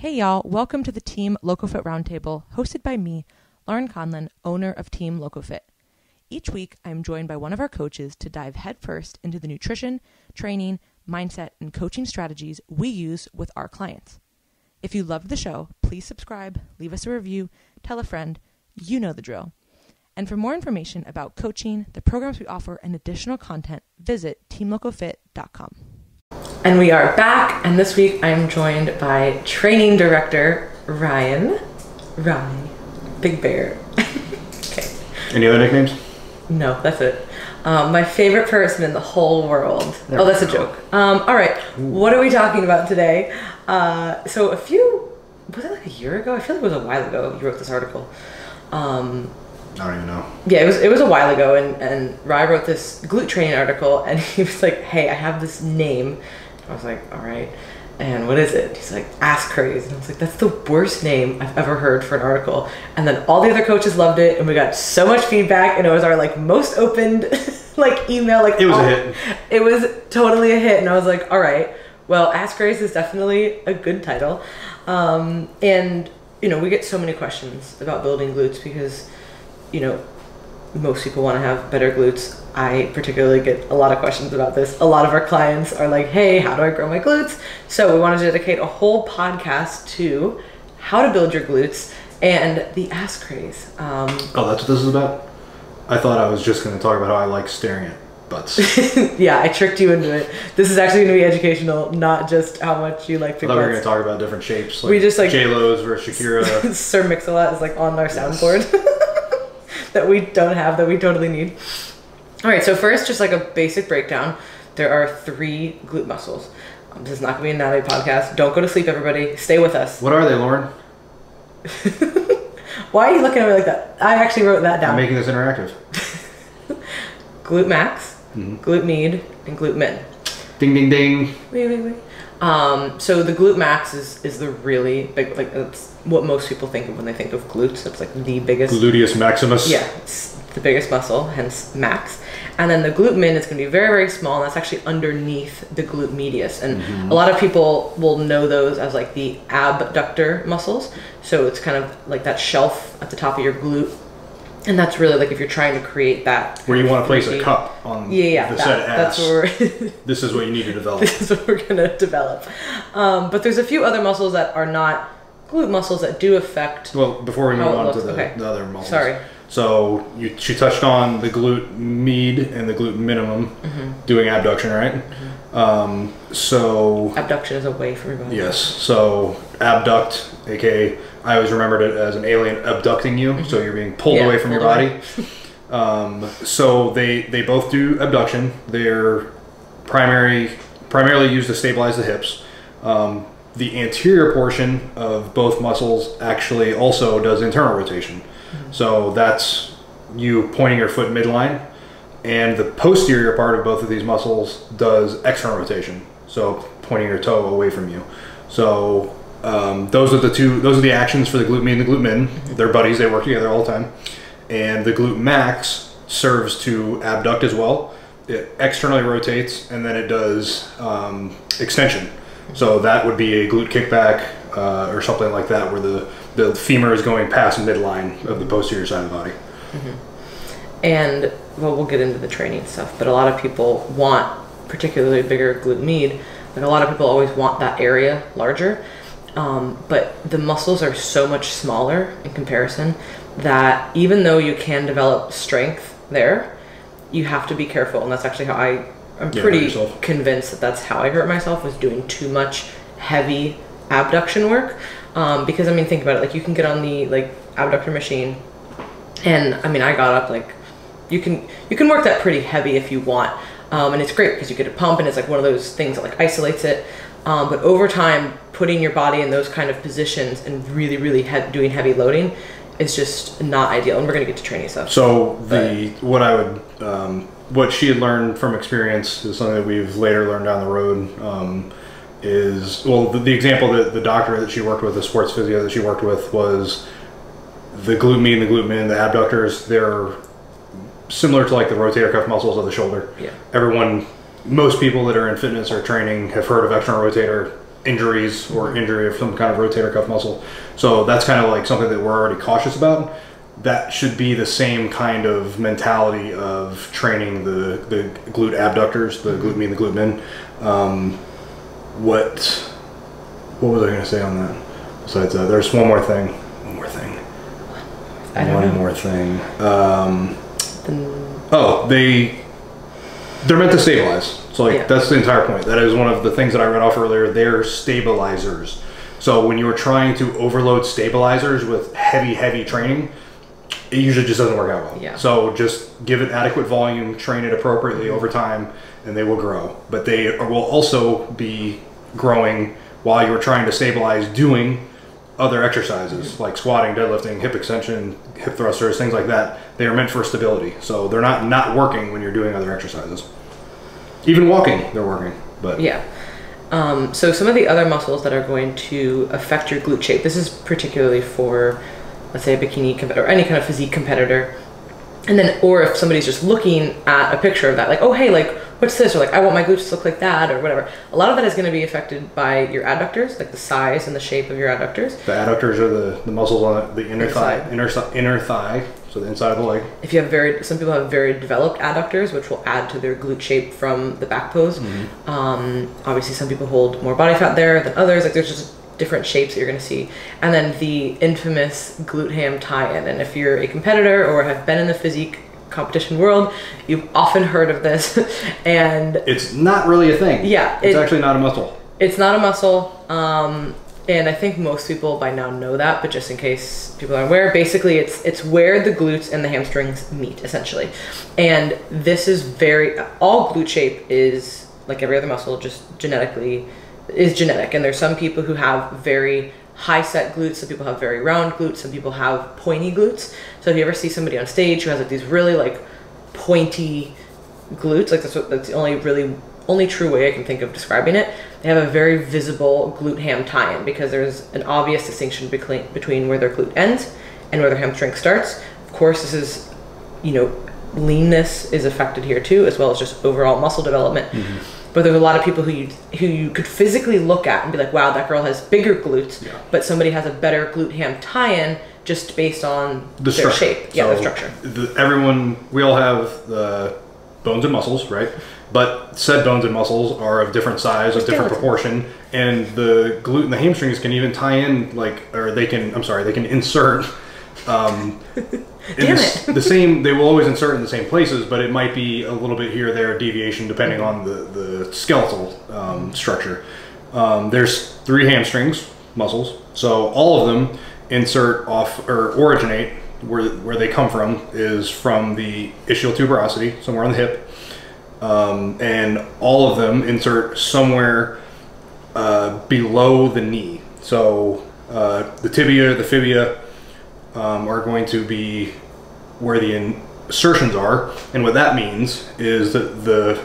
Hey y'all, welcome to the Team LoCoFit Roundtable, hosted by me, Laurin Conlon, owner of Team LoCoFit. Each week, I am joined by one of our coaches to dive headfirst into the nutrition, training, mindset, and coaching strategies we use with our clients. If you loved the show, please subscribe, leave us a review, tell a friend, you know the drill. And for more information about coaching, the programs we offer, and additional content, visit teamlocofit.com. And we are back, and this week I'm joined by training director Ryan. Big Bear. Okay. Any other nicknames? No, that's it. My favorite person in the whole world. Oh, that's a joke. All right, what are we talking about today? Was it like a year ago? I feel like it was a while ago you wrote this article. I don't even know. Yeah, it was a while ago, and Ryan wrote this glute training article, and he was like, hey, I have this name. I was like, all right, and what is it? He's like, Ask Craze. And I was like, that's the worst name I've ever heard for an article. And then all the other coaches loved it, and we got so much feedback, and it was our most opened email. It was a hit. It was totally a hit, and I was like, all right, well, Ask Craze is definitely a good title. And we get so many questions about building glutes because most people want to have better glutes. I particularly get a lot of questions about this. A lot of our clients are like, hey, how do I grow my glutes? So we want to dedicate a whole podcast to how to build your glutes and the Ask Craze. That's what this is about? I thought I was just going to talk about how I like staring at butts. Yeah, I tricked you into it. This is actually going to be educational, not just how much you like big butts. I thought we were going to talk about different shapes. We just J-Lo's versus Shakira. Sir Mix-a-Lot is on our soundboard. That we don't have, that we totally need. All right, so first, just a basic breakdown. There are 3 glute muscles. This is not going to be an anatomy podcast. Don't go to sleep, everybody. Stay with us. What are they, Lauren? Why are you looking at me like that? I actually wrote that down. I'm making this interactive. Glute max, glute med, and glute min. Ding, ding, ding. Wait. So the glute max is the really big, that's what most people think of when they think of glutes. It's the biggest. Gluteus maximus. Yeah, it's the biggest muscle, hence max. And then the glute min is going to be very, very small, and that's actually underneath the glute medius. And a lot of people will know those as the abductor muscles. So it's kind of like that shelf at the top of your glute. And that's really if you're trying to create that. Where you want to place a cup on the said ass. That's where this is what you need to develop. This is what we're going to develop. But there's a few other muscles that are not glute muscles that do affect. Well, before we move on to the other muscles. Sorry. So she touched on the glute med and the glute minimum doing abduction, right? So abduction is away from your body. Yes. So abduct, aka I always remembered it as an alien abducting you, so you're being pulled away from your body. So they both do abduction. They're primarily used to stabilize the hips. The anterior portion of both muscles actually also does internal rotation. So that's you pointing your foot midline, and the posterior part of both of these muscles does external rotation. So pointing your toe away from you. So those are the actions for the glute med and the glute min. They're buddies. They work together all the time. And the glute max serves to abduct as well. It externally rotates, and then it does extension. So that would be a glute kickback or something like that, where the femur is going past midline of the posterior side of the body. And we'll get into the training stuff, but a lot of people want particularly bigger glute med. A lot of people always want that area larger, but the muscles are so much smaller in comparison that even though you can develop strength there, you have to be careful. And that's actually how I'm pretty convinced that's how I hurt myself, was doing too much heavy abduction work. Because think about it, you can get on the abductor machine, and I got up, you can work that pretty heavy if you want, and it's great because you get a pump, and it's one of those things that isolates it. But over time, putting your body in those kind of positions and really doing heavy loading is just not ideal. And we're gonna get to training stuff. So what she had learned from experience is something that we've later learned down the road. The example that the doctor that she worked with, the sports physio that she worked with, was the glute med and the glute min, the abductors. They're similar to the rotator cuff muscles of the shoulder. Yeah. Most people that are in fitness or training have heard of external rotator injuries or injury of some kind of rotator cuff muscle. So that's kind of like something that we're already cautious about. That should be the same kind of mentality of training the glute abductors, the glute mean, the glute min. What was I going to say on that? Besides that, there's one more thing. One more thing. They're meant to stabilize. So like that's the entire point. That is one of the things that I read off earlier. They're stabilizers. So when you're trying to overload stabilizers with heavy training, it usually just doesn't work out well. Yeah. So just give it adequate volume, train it appropriately over time, and they will grow. But they will also be growing while you're trying to stabilize doing other exercises like squatting, deadlifting, hip extension, hip thrusters, things like that. They are meant for stability. So they're not working when you're doing other exercises. Even walking, they're working. But yeah. So some of the other muscles that are going to affect your glute shape, this is particularly for, let's say, a bikini competitor or any kind of physique competitor. And then, or if somebody's just looking at a picture of that, like, oh, hey, like, what's this? Or like, I want my glutes to look like that or whatever. A lot of that is going to be affected by your adductors, like the size and the shape of your adductors. The adductors are the muscles on the inner thigh, so the inside of the leg. If you have some people have very developed adductors, which will add to their glute shape from the back pose. Obviously, some people hold more body fat there than others. Like, there's just different shapes that you're going to see. And then the infamous glute ham tie-in. And if you're a competitor or have been in the physique competition world, you've often heard of this. And it's not really a thing. Yeah. It's actually not a muscle. It's not a muscle. And I think most people by now know that, but just in case people aren't aware, basically it's where the glutes and the hamstrings meet, essentially. And this is all glute shape is, like every other muscle, just genetic. And there's some people who have very high set glutes, some people have very round glutes, some people have pointy glutes. So if you ever see somebody on stage who has like these really like pointy glutes, like that's the only true way I can think of describing it. They have a very visible glute ham tie-in because there's an obvious distinction between where their glute ends and where their hamstring starts. Of course, this is, leanness is affected here too, as well as just overall muscle development. But there's a lot of people who you could physically look at and be like, wow, that girl has bigger glutes, but somebody has a better glute ham tie-in just based on their shape. Yeah, their structure. We all have the bones and muscles, right? But said bones and muscles are of different size, of different proportion, and the glute and the hamstrings can even tie in, they can insert they will always insert in the same places, but it might be a little bit here or there deviation depending on the skeletal structure. There's 3 hamstrings muscles, so all of them insert off or originate where they come from is from the ischial tuberosity, somewhere on the hip. And all of them insert somewhere below the knee. So the tibia, the fibia are going to be where the insertions are, and what that means is that the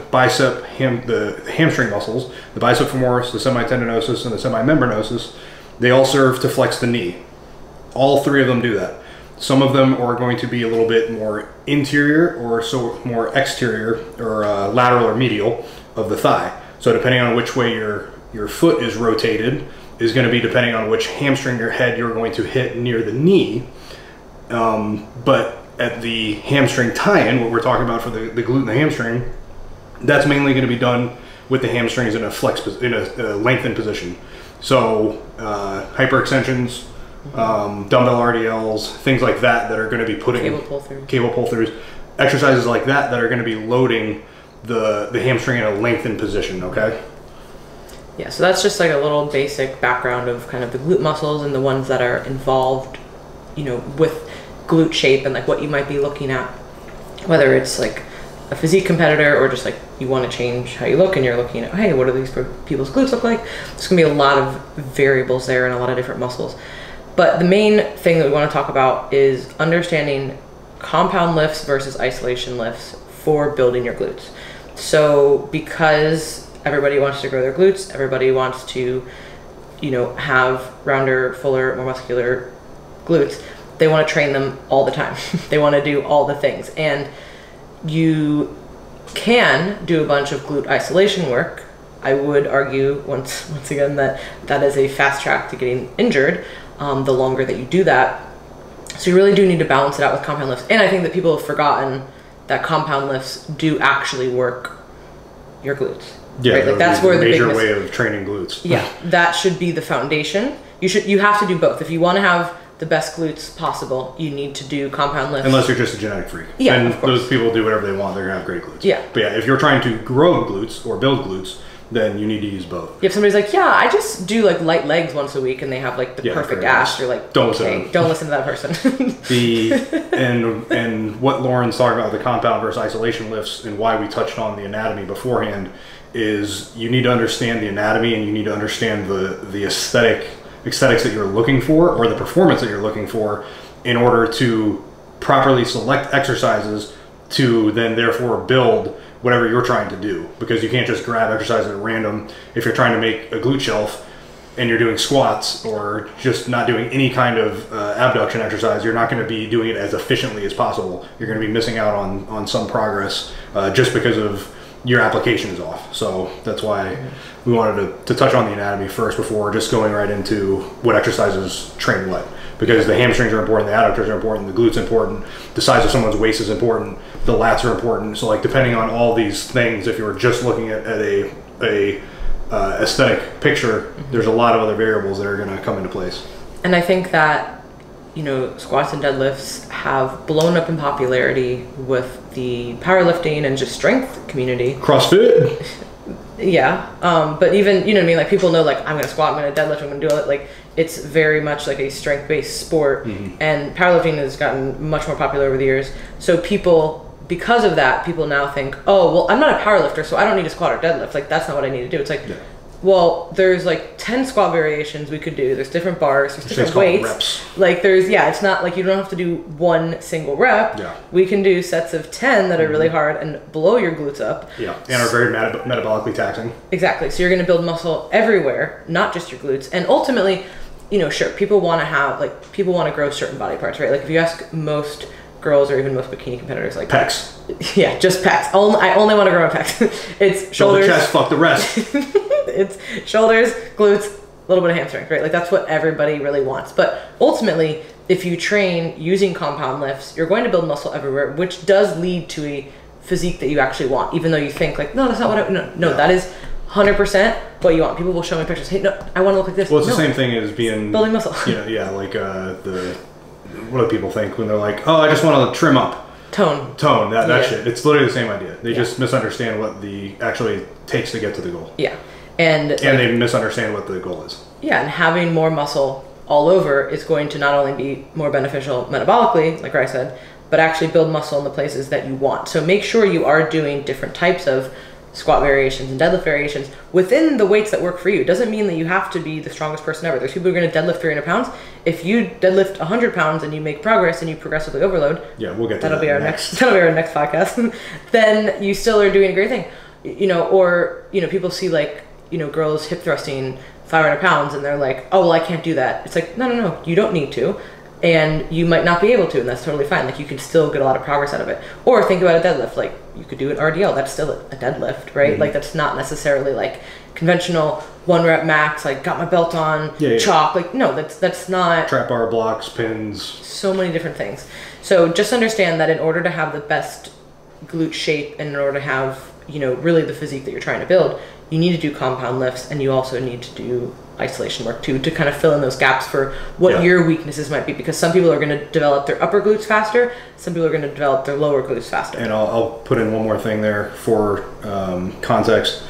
hamstring muscles, the bicep femoris, the semitendinosus, and the semimembranosus, they all serve to flex the knee. All 3 of them do that. Some of them are going to be a little bit more interior or more exterior or lateral or medial of the thigh. So depending on which way your foot is rotated is going to be depending on which hamstring your head you're going to hit near the knee. But at the hamstring tie-in, what we're talking about for the glute and the hamstring, that's mainly going to be done with the hamstrings in a lengthened position. So hyperextensions, dumbbell RDLs, things like that are going to be putting cable pull-throughs, exercises like that are going to be loading the hamstring in a lengthened position. Okay. Yeah, so that's just like a little basic background of kind of the glute muscles and the ones that are involved, with glute shape and like what you might be looking at, whether it's like a physique competitor or just like you want to change how you look and you're looking at, hey, what do these people's glutes look like? There's going to be a lot of variables there and a lot of different muscles. But the main thing that we want to talk about is understanding compound lifts versus isolation lifts for building your glutes. So because everybody wants to grow their glutes, everybody wants to, have rounder, fuller, more muscular glutes, they want to train them all the time. They want to do all the things. And you can do a bunch of glute isolation work I would argue once again that is a fast track to getting injured, the longer that you do that. So you really do need to balance it out with compound lifts. And I think that people have forgotten that compound lifts do actually work your glutes. Yeah, right? Like that's where the major way of training glutes. Yeah, that should be the foundation. You have to do both. If you want to have the best glutes possible, you need to do compound lifts. Unless you're just a genetic freak. Yeah, and of course. those people do whatever they want, they're gonna have great glutes. Yeah. But yeah, if you're trying to grow glutes or build glutes, then you need to use both. If somebody's like, yeah, I just do like light legs once a week, and they have like the perfect ass, you're like, don't listen to that person. And what Lauren's talking about, the compound versus isolation lifts, and why we touched on the anatomy beforehand, is you need to understand the anatomy, and you need to understand the aesthetics that you're looking for, or the performance that you're looking for, in order to properly select exercises to then therefore build whatever you're trying to do. Because you can't just grab exercises at random. If you're trying to make a glute shelf and you're doing squats or just not doing any kind of abduction exercise, you're not going to be doing it as efficiently as possible. You're going to be missing out on some progress just because of your application is off. So that's why we wanted to touch on the anatomy first before just going right into what exercises train what. Because the hamstrings are important, the adductors are important, the glutes are important, the size of someone's waist is important, the lats are important. So like depending on all these things, if you're just looking at a aesthetic picture, there's a lot of other variables that are going to come into place. And I think that, squats and deadlifts have blown up in popularity with the powerlifting and just strength community. CrossFit. Yeah, but even, like people know, like, I'm going to squat, I'm going to deadlift, I'm going to do it. Like, it's very much like a strength-based sport, and powerlifting has gotten much more popular over the years. So because of that, people now think, oh, well, I'm not a powerlifter, so I don't need to squat or deadlift. Like, that's not what I need to do. It's like, well, there's like 10 squat variations we could do. There's different bars, there's different weights. Reps. Like it's not like you don't have to do one single rep. Yeah. We can do sets of 10 that are really hard and blow your glutes up. Yeah, and are very metabolically taxing. Exactly. So you're going to build muscle everywhere, not just your glutes. And ultimately, sure, people want to grow certain body parts, right? Like if you ask most girls or even most bikini competitors, like pecs. Yeah, just pecs. I only want to grow my pecs. It's shoulders. Build the chest, fuck the rest. It's shoulders, glutes, a little bit of hamstring, right? Like that's what everybody really wants. But ultimately, if you train using compound lifts, you're going to build muscle everywhere, which does lead to a physique that you actually want, even though you think like, no, that's not what that is 100% what you want. People will show me pictures. Hey, no, I want to look like this. Well, it's the same thing as building muscle. Like what do people think when they're like, oh, I just want to trim up. Tone, that shit. It's literally the same idea. They just misunderstand what the actually takes to get to the goal. Yeah. And they misunderstand what the goal is. Yeah, and having more muscle all over is going to not only be more beneficial metabolically, like I said, but actually build muscle in the places that you want. So make sure you are doing different types of squat variations and deadlift variations within the weights that work for you. It doesn't mean that you have to be the strongest person ever. There's people who are going to deadlift 300 pounds. If you deadlift 100 pounds and you make progress and you progressively overload, we'll get to that'll be our next podcast. Then you still are doing a great thing. People see like, girls hip thrusting 500 pounds and they're like, oh, well, I can't do that. It's like, no, you don't need to. And you might not be able to, and that's totally fine. Like you can still get a lot of progress out of it. Or think about a deadlift. Like you could do an RDL. That's still a deadlift, right? Like that's not necessarily like conventional 1 rep max. Like got my belt on, chalk. Like no, that's not. Trap bar, blocks, pins. So many different things. So just understand that in order to have the best glute shape and in order to have really the physique that you're trying to build, you need to do compound lifts, and you also need to do isolation work too, to kind of fill in those gaps for what your weaknesses might be, because some people are going to develop their upper glutes faster, some people are going to develop their lower glutes faster. And I'll put in one more thing there for context.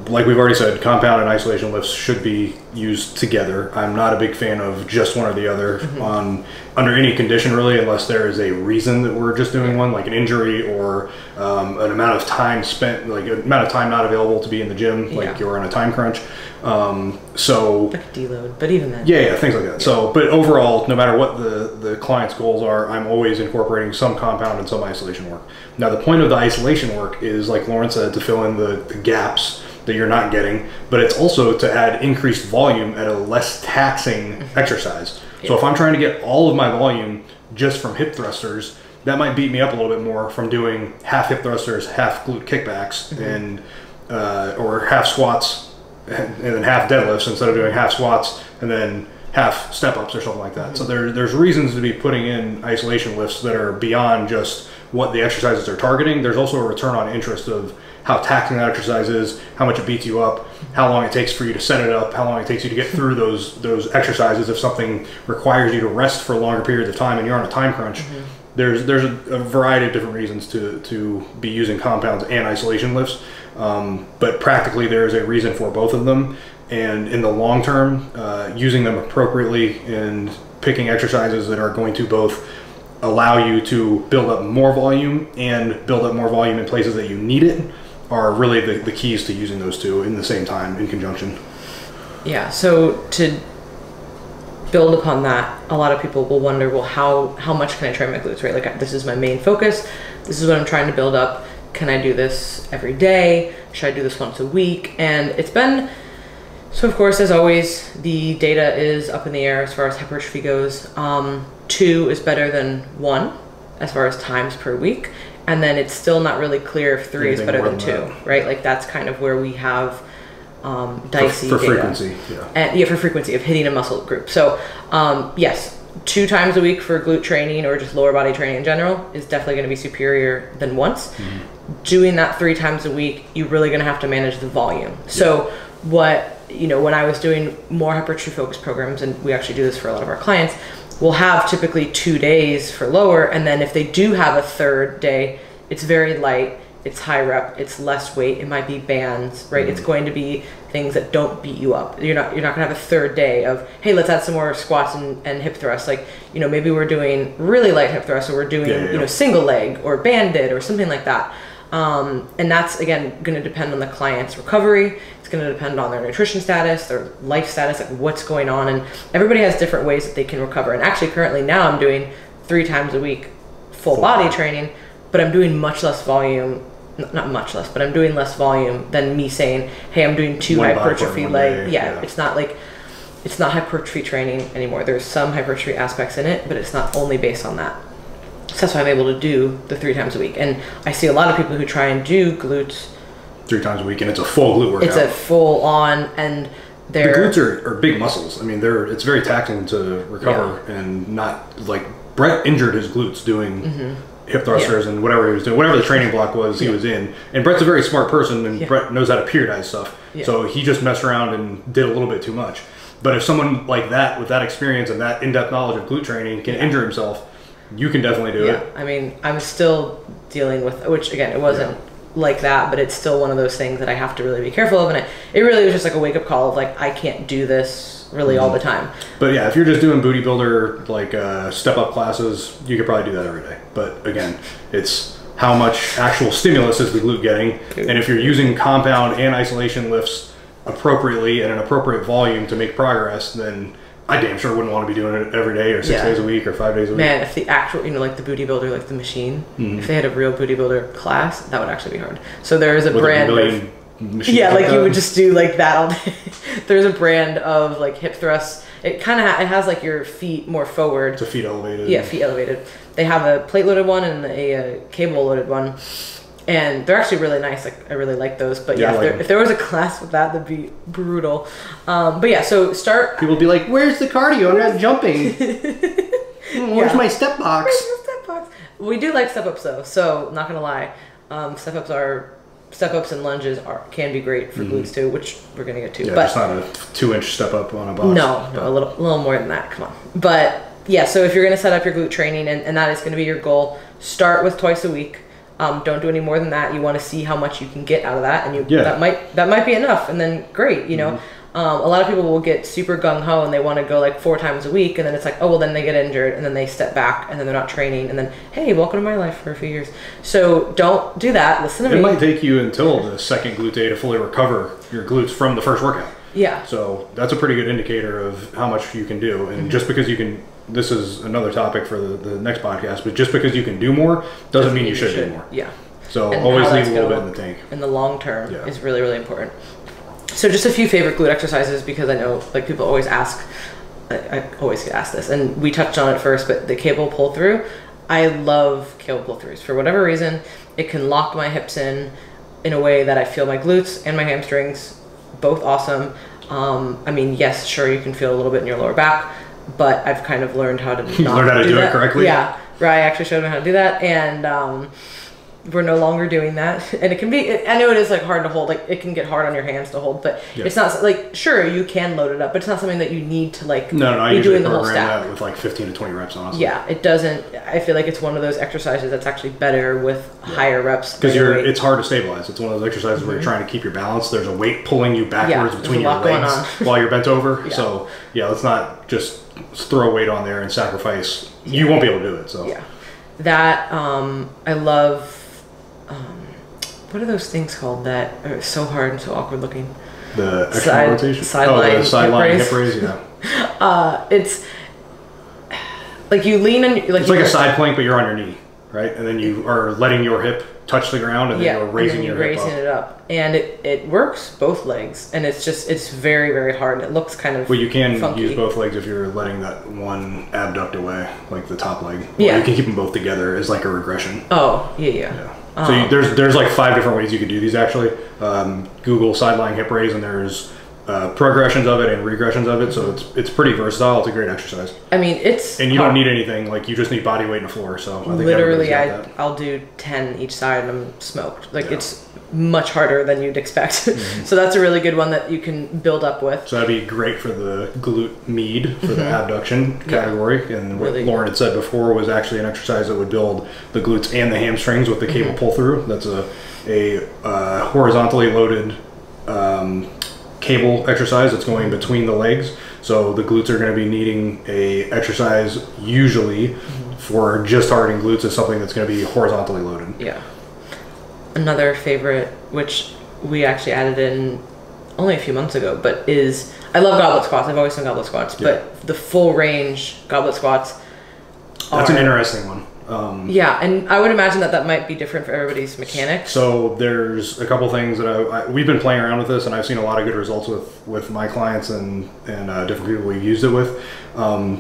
Like we've already said, compound and isolation lifts should be used together. I'm not a big fan of just one or the other under any condition really, unless there is a reason that we're just doing one, like an injury or an amount of time spent, like an amount of time not available to be in the gym, like you're on a time crunch. So like a deload, but even then. Yeah, things like that. So, but overall, no matter what the client's goals are, I'm always incorporating some compound and some isolation work. Now, the point of the isolation work is, like Lauren said, to fill in the gaps that you're not getting, but it's also to add increased volume at a less taxing exercise. So if I'm trying to get all of my volume just from hip thrusters, that might beat me up a little bit more from doing half hip thrusters, half glute kickbacks, and or half squats and then half deadlifts instead of doing half squats and then half step ups or something like that. So there's reasons to be putting in isolation lifts that are beyond just what the exercises are targeting. There's also a return on interest of how taxing that exercise is, how much it beats you up, how long it takes for you to set it up, how long it takes you to get through those exercises. If something requires you to rest for longer periods of time and you're on a time crunch, there's a variety of different reasons to be using compounds and isolation lifts. But practically there is a reason for both of them. And in the long term, using them appropriately and picking exercises that are going to both allow you to build up more volume and build up more volume in places that you need it are really the keys to using those two in the same time in conjunction. Yeah, so to build upon that, a lot of people will wonder, well, how much can I train my glutes, right? Like, this is my main focus. This is what I'm trying to build up. Can I do this every day? Should I do this once a week? And it's been, so of course, as always, the data is up in the air as far as hypertrophy goes. 2 is better than 1 as far as times per week. And then it's still not really clear if 3 is better than 2, right? Like, that's kind of where we have dicey for data. Frequency, yeah. And, for frequency of hitting a muscle group. So yes, 2 times a week for glute training or just lower body training in general is definitely going to be superior than once. Doing that 3 times a week, you're really going to have to manage the volume. So what, when I was doing more hypertrophy focused programs, and we actually do this for a lot of our clients, we'll have typically 2 days for lower, and then if they do have a third day, it's very light, it's high rep, it's less weight, it might be bands, right? It's going to be things that don't beat you up. You're not gonna have a third day of, hey, let's add some more squats and hip thrusts. Like, maybe we're doing really light hip thrusts, or we're doing single leg or banded or something like that. And that's, again, going to depend on the client's recovery. It's going to depend on their nutrition status, their life status, like what's going on. And everybody has different ways that they can recover. And actually, currently now I'm doing 3 times a week full body training, but I'm doing much less volume. Not much less, but I'm doing less volume than me saying, hey, I'm doing 2 hypertrophy leg. Yeah, it's not like, it's not hypertrophy training anymore. There's some hypertrophy aspects in it, but it's not only based on that. So that's why I'm able to do the 3 times a week. And I see a lot of people who try and do glutes 3 times a week, and it's a full glute workout. It's a full on, and the glutes are big muscles. I mean, it's very taxing to recover, and not like Brett injured his glutes doing hip thrusters and whatever he was doing, whatever the training block was he was in. And Brett's a very smart person, and Brett knows how to periodize stuff. So he just messed around and did a little bit too much. But if someone like that, with that experience and that in-depth knowledge of glute training, can injure himself, you can definitely do it. I mean, I'm still dealing with, which again, it wasn't like that, but it's still one of those things that I have to really be careful of. And it really was just like a wake up call of like, I can't do this really all the time. But yeah, if you're just doing booty builder, like step up classes, you could probably do that every day. But again, it's how much actual stimulus is the glute getting. And if you're using compound and isolation lifts appropriately at an appropriate volume to make progress, then I damn sure wouldn't want to be doing it every day or 6 days a week or 5 days a week. Man, if the actual, like the booty builder, like the machine, if they had a real booty builder class, that would actually be hard. So there is a brand of, like you would just do like that all day. There's a brand of like hip thrusts. It kind of it has like your feet more forward. It's a feet elevated. Yeah, feet elevated. They have a plate loaded one and a cable loaded one. And they're actually really nice. Like, I really like those. But yeah, if there was a class with that, that'd be brutal. But yeah, so start. People would be like, "Where's the cardio? I'm not jumping. Where's my step box?" Where's the step box? We do like step ups though. So not gonna lie, step ups and lunges can be great for glutes too, which we're gonna get to. Yeah, but it's not a 2-inch step up on a box. No, a little more than that. Come on. But yeah, so if you're gonna set up your glute training and that is gonna be your goal, start with twice a week. Don't do any more than that. You want to see how much you can get out of that, and that might be enough, and then great. A lot of people will get super gung ho and they want to go like 4 times a week, and then it's like, oh well, then they get injured, and then they step back, and then they're not training, and then hey, welcome to my life for a few years. So don't do that. Listen to me. It might take you until the second glute day to fully recover your glutes from the first workout. Yeah. So that's a pretty good indicator of how much you can do, and just because you can. This is another topic for the next podcast, but just because you can do more doesn't mean you should do more. Yeah. So always leave a little bit in the tank. In the long term is really, really important. So just a few favorite glute exercises, because I know like people always ask, I always get asked this, and we touched on it first, but the cable pull through, I love cable pull throughs. For whatever reason, it can lock my hips in. in a way that I feel my glutes and my hamstrings both awesome. I mean, yes, sure, you can feel a little bit in your lower back, but I've kind of learned how to learn how to do it correctly. Yeah, Ryan actually showed me how to do that, and we're no longer doing that. And it can be, I know it is like hard to hold, like it can get hard on your hands to hold, but it's not like, sure, you can load it up, but it's not something that you need to like be doing the whole stack. That with like 15 to 20 reps, honestly. Yeah, it doesn't, I feel like it's one of those exercises that's actually better with higher reps. Because it's hard to stabilize. It's one of those exercises where you're trying to keep your balance. There's a weight pulling you backwards between your legs while you're bent over. So let's not just throw weight on there and sacrifice. You won't be able to do it. So that, I love, what are those things called that are so hard and so awkward looking? The external rotation? The sideline hip raise, yeah. It's like you lean and it's like a side plank, but you're on your knee, right? And then you are letting your hip touch the ground, and then you're raising your hip up. And it works both legs, and it's very, very hard, and it looks kind of Well, you can funky. Use both legs if you're letting that one abduct away, like the top leg. Or you can keep them both together as like a regression. Oh, yeah. So there's like 5 different ways you could do these actually. Google sideline hip raise, and there's progressions of it and regressions of it. So it's pretty versatile. It's a great exercise. I mean, and you don't need anything. Like you just need body weight in the floor. So I think literally, I'll do 10 each side, and I'm smoked. Like it's much harder than you'd expect. So that's a really good one that you can build up with. So that'd be great for the glute med for the abduction category. And what Laurin had said before was actually an exercise that would build the glutes and the hamstrings with the cable pull through. That's a horizontally loaded cable exercise that's going between the legs. So the glutes are going to be needing a exercise usually for just targeting glutes is something that's going to be horizontally loaded. Yeah. Another favorite, which we actually added in only a few months ago, but is, I love goblet squats. I've always done goblet squats, but the full range goblet squats That's an interesting one. And I would imagine that might be different for everybody's mechanics. So there's a couple things that we've been playing around with this, and I've seen a lot of good results with my clients and different people we've used it with.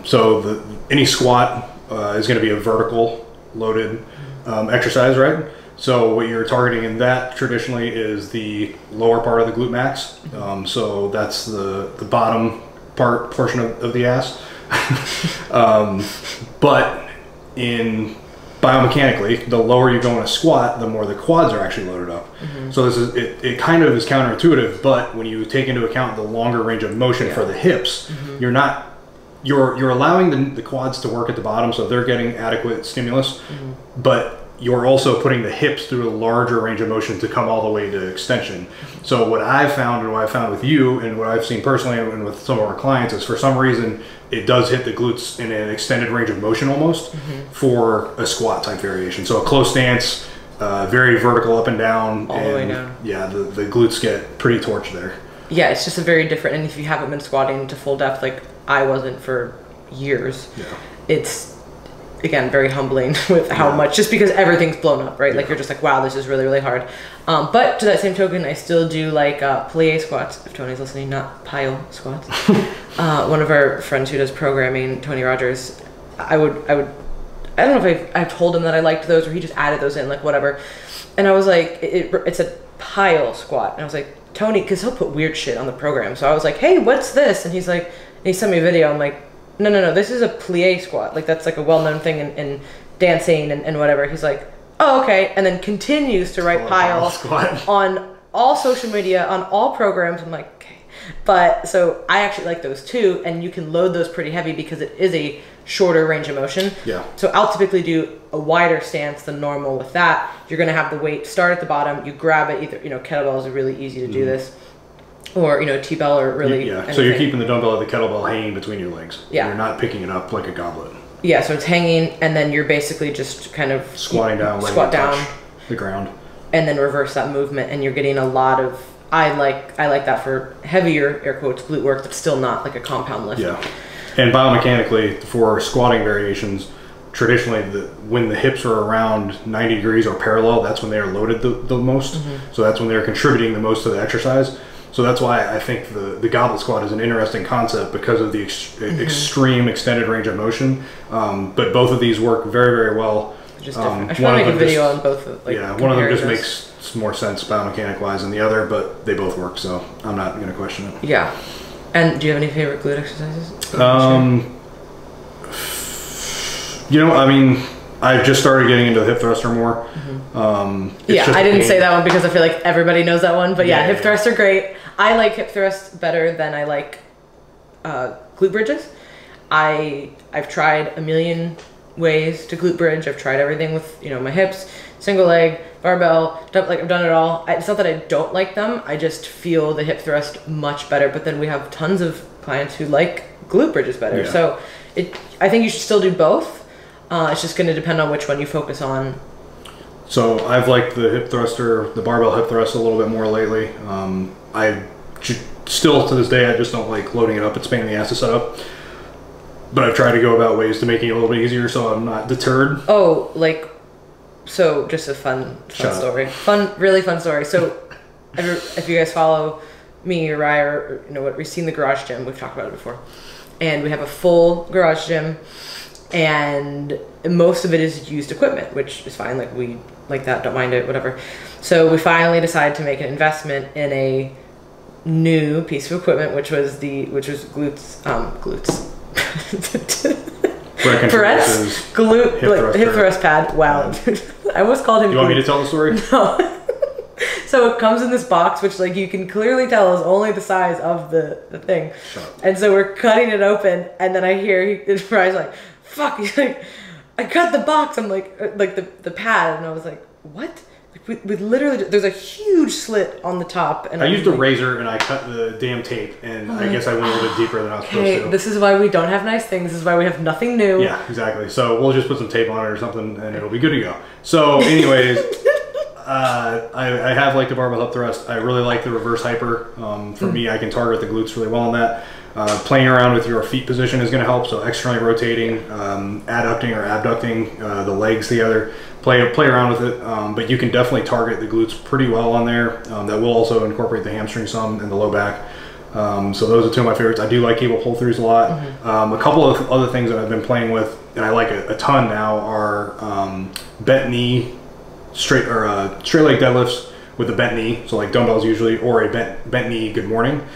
So any squat is going to be a vertical loaded exercise, right? So what you're targeting in that traditionally is the lower part of the glute max. So that's the bottom portion of the ass. But in biomechanically, the lower you go in a squat, the more the quads are actually loaded up. So this is it kind of is counterintuitive, but when you take into account the longer range of motion for the hips, you're allowing the quads to work at the bottom, so they're getting adequate stimulus, but you're also putting the hips through a larger range of motion to come all the way to extension. So what I've found, and what I've found with you, and what I've seen personally and with some of our clients, is for some reason it does hit the glutes in an extended range of motion almost for a squat type variation. So a close stance, very vertical up and down. All the way down. Yeah, the glutes get pretty torched there. Yeah, it's just a very different, and if you haven't been squatting to full depth like I wasn't for years, it's again very humbling with how much, just because everything's blown up, right? Like you're just like, wow, this is really, really hard. But to that same token, I still do like plie squats, if Tony's listening, not pile squats. One of our friends who does programming, Tony Rogers, I don't know if I told him that I liked those, or he just added those in, like whatever. And I was like, it said pile squat, and I was like, Tony, because he'll put weird shit on the program. So I was like, hey, what's this? And he's like, and he sent me a video. I'm like, no, this is a plie squat. Like that's like a well-known thing in dancing and whatever. He's like, oh, okay. And then continues to write pile squat on all social media, on all programs. I'm like, okay. But so I actually like those too. And you can load those pretty heavy because it is a shorter range of motion. Yeah. So I'll typically do a wider stance than normal with that. You're going to have the weight start at the bottom. You grab it either, kettlebells are really easy to do this. Or, T-bell or really anything. So you're keeping the dumbbell or the kettlebell hanging between your legs. Yeah. You're not picking it up like a goblet. Yeah, so it's hanging, and then you're basically just kind of squatting down, squat down touch the ground. And then reverse that movement, and you're getting a lot of, I like that for heavier, air quotes, glute work that's still not like a compound lift. Yeah. And biomechanically, for squatting variations, traditionally, when the hips are around 90 degrees or parallel, that's when they are loaded the most. So that's when they're contributing the most to the exercise. So that's why I think the goblet squat is an interesting concept, because of the extreme extended range of motion. But both of these work very, very well just different. I should probably make a video on both. Like, yeah, one of them just makes more sense biomechanic wise than the other, but they both work, so I'm not going to question it. Yeah. And do you have any favorite glute exercises? You know, I mean, I've just started getting into the hip thruster more. Yeah, I didn't say that one because I feel like everybody knows that one, but yeah, hip thrusts are great. I like hip thrusts better than I like glute bridges. I've tried a million ways to glute bridge. I've tried everything with, you know, my hips, single leg, barbell, like I've done it all. It's not that I don't like them. I just feel the hip thrust much better. But then we have tons of clients who like glute bridges better. Yeah. So I think you should still do both. It's just going to depend on which one you focus on. So I've liked the hip thruster, the barbell hip thrust a little bit more lately. Still to this day, I just don't like loading it up. It's a pain in the ass to set up. But I've tried to go about ways to making it a little bit easier so I'm not deterred. Oh, like, so just a fun story. Really fun story. So if you guys follow me or Ryan, or you know what, we've seen the garage gym. We've talked about it before. And we have a full garage gym. And most of it is used equipment, which is fine. Like, we like that, don't mind it, whatever. So we finally decided to make an investment in a new piece of equipment, which was glutes. Press, glute, hip thrust pad. Wow. I almost called him. You want me to tell the story? No. So it comes in this box, which like you can clearly tell is only the size of the thing. And so we're cutting it open, and then I hear Ryan's like, fuck, he's like, I cut the box. I'm like the pad, and I was like, what? Like we literally, there's a huge slit on the top. And I used a razor and I cut the damn tape, and I guess I went a little bit deeper than I was supposed to. This is why we don't have nice things. This is why we have nothing new. Yeah, exactly. So we'll just put some tape on it or something, and it'll be good to go. So anyways, I have liked the barbell hip thrust. I really like the reverse hyper. For me, I can target the glutes really well on that. Playing around with your feet position is going to help. So externally rotating, adducting or abducting the legs together. Play around with it, but you can definitely target the glutes pretty well on there. That will also incorporate the hamstring some and the low back. So those are two of my favorites. I do like cable pull throughs a lot. A couple of other things that I've been playing with, and I like a ton now, are bent knee, straight leg deadlifts with a bent knee. So like dumbbells usually, or a bent knee good morning.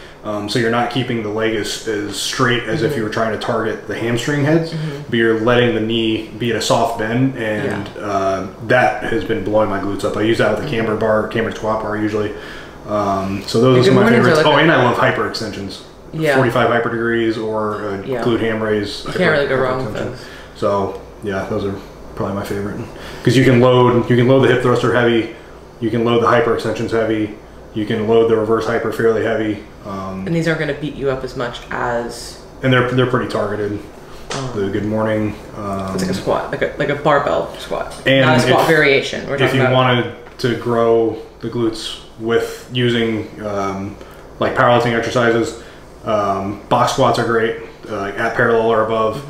So you're not keeping the leg as straight as if you were trying to target the hamstring heads, but you're letting the knee be at a soft bend, and that has been blowing my glutes up. I use that with a cambered squat bar usually. So those are some of my favorites. Like and I love hyper extensions. 45 hyper degrees or glute ham raise. You can't really go wrong with those. So yeah, those are probably my favorite, because you can load the hip thruster heavy, you can load the hyper extensions heavy, you can load the reverse hyper fairly heavy. And these aren't going to beat you up as much as. And they're pretty targeted. The good morning. It's like a squat, like a barbell squat, and not a squat variation. If you wanted to grow the glutes with using like powerlifting exercises, box squats are great, like at parallel or above.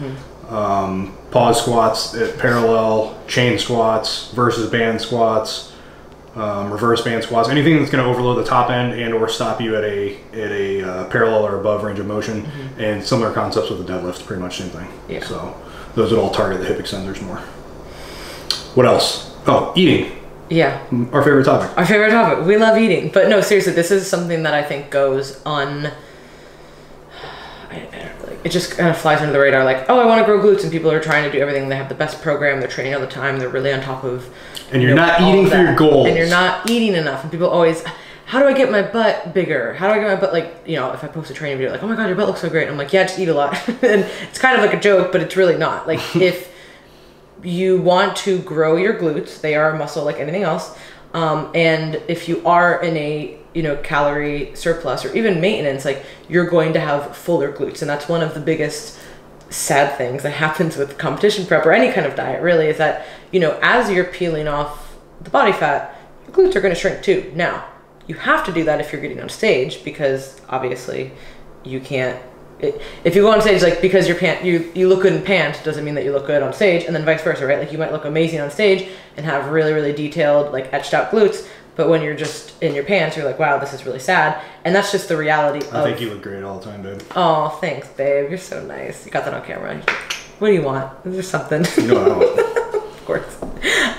Pause squats at parallel, chain squats versus band squats. Reverse band squats, anything that's going to overload the top end and or stop you at a parallel or above range of motion, and similar concepts with the deadlift, pretty much same thing. Yeah. So those would all target the hip extenders more. What else? Oh, eating. Yeah. Our favorite topic. Our favorite topic. We love eating, but no, seriously, this is something that I think goes it just kind of flies under the radar. Like, oh, I want to grow glutes, and people are trying to do everything. They have the best program. They're training all the time. They're really on top of. And you're not eating for your goals. And you're not eating enough. And people always, how do I get my butt bigger? How do I get my butt, like, you know, if I post a training video, like, oh my God, your butt looks so great. I'm like, yeah, just eat a lot. And it's kind of like a joke, but it's really not. Like, if you want to grow your glutes, they are a muscle like anything else. And if you are in a, you know, calorie surplus or even maintenance, like, you're going to have fuller glutes. And that's one of the biggest sad things that happens with competition prep or any kind of diet, really, is that, you know, as you're peeling off the body fat, your glutes are going to shrink too. Now, you have to do that if you're getting on stage, because obviously you can't, if you go on stage, like, because you look good in pants doesn't mean that you look good on stage, and then vice versa, right? Like, you might look amazing on stage and have really, really detailed, like, etched out glutes, but when you're just in your pants, you're like, wow, this is really sad. And that's just the reality of... I think you look great all the time, babe. Oh, thanks, babe. You're so nice. You got that on camera. What do you want? Is there something? You know what I want. Of course.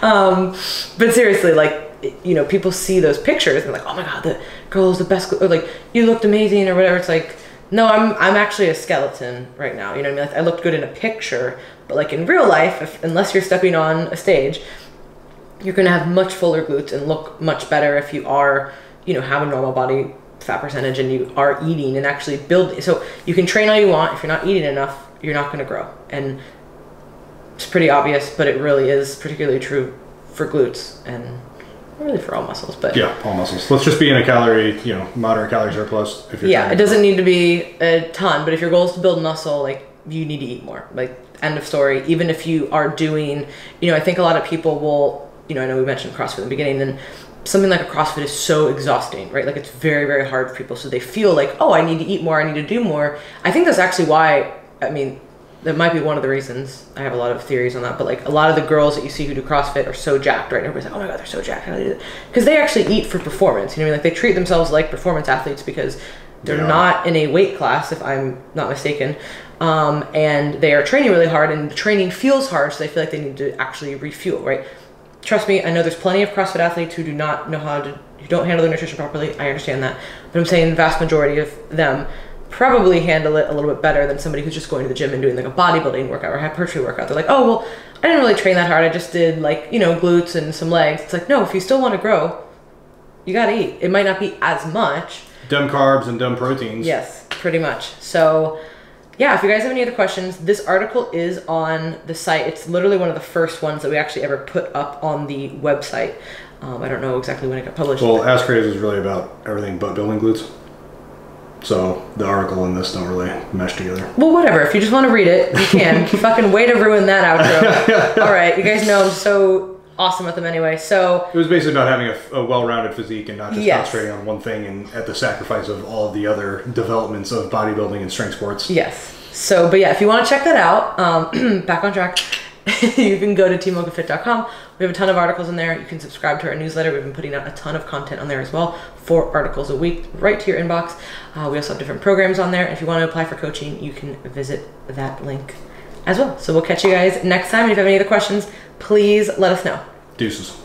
But seriously, like, you know, people see those pictures and they're like, oh my God, the girl is the best, or like, you looked amazing or whatever. It's like, no, I'm actually a skeleton right now. You know what I mean? Like, I looked good in a picture, but like in real life, unless you're stepping on a stage, you're going to have much fuller glutes and look much better if you are, you know, have a normal body fat percentage and you are eating and actually building. So you can train all you want. If you're not eating enough, you're not going to grow. And it's pretty obvious, but it really is particularly true for glutes and really for all muscles. But yeah, all muscles. Let's just be in a calorie, you know, moderate calorie surplus. If you're it doesn't need to be a ton, but if your goal is to build muscle, like, you need to eat more. Like, end of story. Even if you are doing, you know, I think a lot of people will, you know, I know we mentioned CrossFit in the beginning, and something like a CrossFit is so exhausting, right? Like, it's very, very hard for people. So they feel like, oh, I need to eat more, I need to do more. I think that's actually why, I mean, that might be one of the reasons. I have a lot of theories on that, but like, a lot of the girls that you see who do CrossFit are so jacked, right? Everybody's like, oh my God, they're so jacked. How do they do that? Because they actually eat for performance. You know what I mean? Like, they treat themselves like performance athletes because they're not in a weight class, if I'm not mistaken. And they are training really hard, and the training feels hard, so they feel like they need to actually refuel, right? Trust me, I know there's plenty of CrossFit athletes who do not know how to, who don't handle their nutrition properly. I understand that. But I'm saying the vast majority of them probably handle it a little bit better than somebody who's just going to the gym and doing like a bodybuilding workout or hypertrophy workout. They're like, oh, well, I didn't really train that hard. I just did, like, you know, glutes and some legs. It's like, no, if you still want to grow, you got to eat. It might not be as much. Dumb carbs and dumb proteins. Yes, pretty much. So yeah, if you guys have any other questions, this article is on the site. It's literally one of the first ones that we actually ever put up on the website. I don't know exactly when it got published. Well, Ask Craze is really about everything but building glutes. So the article and this don't really mesh together. Well, whatever. If you just want to read it, you can. Fucking way to ruin that outro. All right, you guys know I'm so awesome at them anyway. So it was basically about having a well-rounded physique and not just concentrating on one thing and at the sacrifice of all of the other developments of bodybuilding and strength sports. Yes. So, but yeah, if you want to check that out, back on track, you can go to teamlocofit.com. We have a ton of articles in there. You can subscribe to our newsletter. We've been putting out a ton of content on there as well, 4 articles a week, right to your inbox. We also have different programs on there. If you want to apply for coaching, you can visit that link as well. So we'll catch you guys next time. And if you have any other questions, please let us know. Deuces.